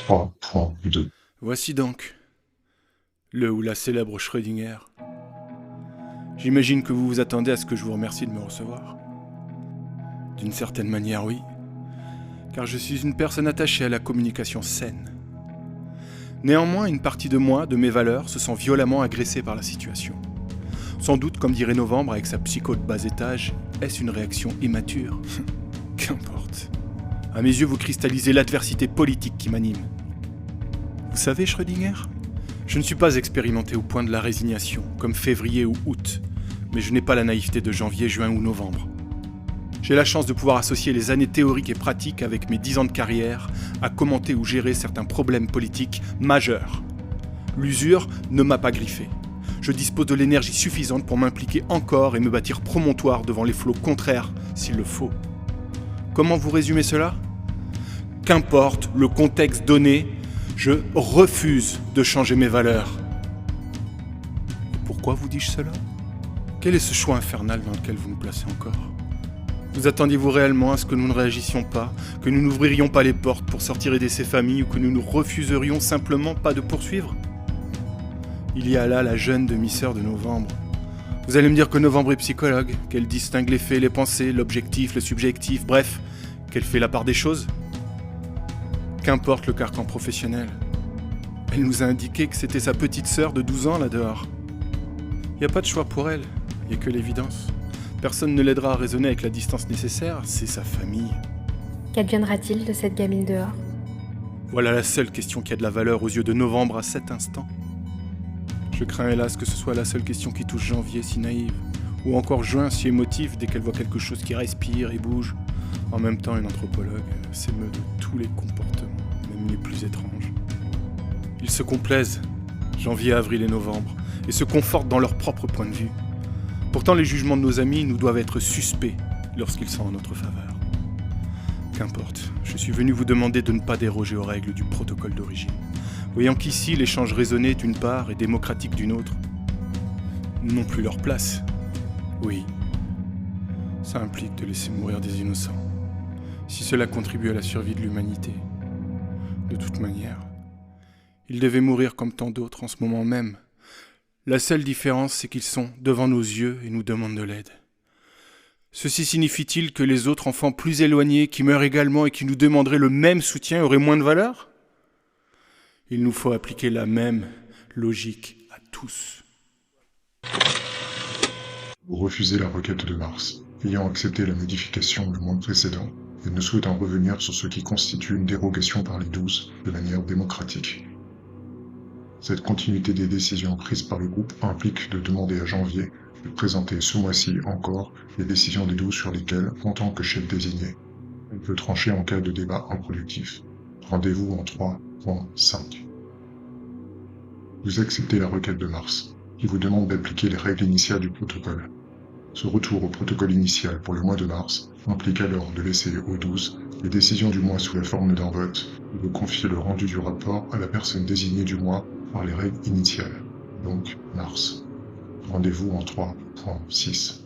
3.2. Voici donc le ou la célèbre Schrödinger. J'imagine que vous vous attendez à ce que je vous remercie de me recevoir. D'une certaine manière, oui, car je suis une personne attachée à la communication saine. Néanmoins, une partie de moi, de mes valeurs, se sent violemment agressée par la situation. Sans doute, comme dirait Novembre avec sa psycho de bas étage, est-ce une réaction immature? Qu'importe. À mes yeux, vous cristallisez l'adversité politique qui m'anime. Vous savez, Schrödinger, je ne suis pas expérimenté au point de la résignation, comme février ou août, mais je n'ai pas la naïveté de janvier, juin ou novembre. J'ai la chance de pouvoir associer les années théoriques et pratiques avec mes 10 ans de carrière à commenter ou gérer certains problèmes politiques majeurs. L'usure ne m'a pas griffé. Je dispose de l'énergie suffisante pour m'impliquer encore et me bâtir promontoire devant les flots contraires s'il le faut. Comment vous résumez cela ? Qu'importe le contexte donné, je refuse de changer mes valeurs. Et pourquoi vous dis-je cela ? Quel est ce choix infernal dans lequel vous nous placez encore ? Vous attendiez-vous réellement à ce que nous ne réagissions pas, que nous n'ouvririons pas les portes pour sortir aider ces familles ou que nous nous refuserions simplement pas de poursuivre ? Il y a là la jeune demi-sœur de Novembre. Vous allez me dire que Novembre est psychologue, qu'elle distingue les faits, les pensées, l'objectif, le subjectif, bref, qu'elle fait la part des choses ? Qu'importe le carcan professionnel. Elle nous a indiqué que c'était sa petite sœur de 12 ans là dehors. Il n'y a pas de choix pour elle, il n'y a que l'évidence. Personne ne l'aidera à raisonner avec la distance nécessaire, c'est sa famille. Qu'adviendra-t-il de cette gamine dehors ? Voilà la seule question qui a de la valeur aux yeux de Novembre à cet instant. Je crains hélas que ce soit la seule question qui touche Janvier si naïve, ou encore Juin si émotive dès qu'elle voit quelque chose qui respire et bouge. En même temps, une anthropologue s'émeut de tous les comportements, même les plus étranges. Ils se complaisent, janvier, avril et novembre, et se confortent dans leur propre point de vue. Pourtant, les jugements de nos amis nous doivent être suspects lorsqu'ils sont en notre faveur. Qu'importe, je suis venu vous demander de ne pas déroger aux règles du protocole d'origine, voyant qu'ici, l'échange raisonné d'une part et démocratique d'une autre n'ont plus leur place. Oui, ça implique de laisser mourir des innocents, si cela contribue à la survie de l'humanité. De toute manière, ils devaient mourir comme tant d'autres en ce moment même. La seule différence, c'est qu'ils sont devant nos yeux et nous demandent de l'aide. Ceci signifie-t-il que les autres enfants plus éloignés, qui meurent également et qui nous demanderaient le même soutien, auraient moins de valeur ? Il nous faut appliquer la même logique à tous. Vous refusez la requête de Mars, ayant accepté la modification du mois précédent et ne souhaitant revenir sur ce qui constitue une dérogation par les 12 de manière démocratique. Cette continuité des décisions prises par le groupe implique de demander à Janvier de présenter ce mois-ci encore les décisions des 12 sur lesquelles, en tant que chef désigné, elle peut trancher en cas de débat improductif. Rendez-vous en 3.5. Vous acceptez la requête de Mars, qui vous demande d'appliquer les règles initiales du protocole. Ce retour au protocole initial pour le mois de mars implique alors de laisser aux 12 les décisions du mois sous la forme d'un vote et de confier le rendu du rapport à la personne désignée du mois par les règles initiales, donc mars. Rendez-vous en 3.6.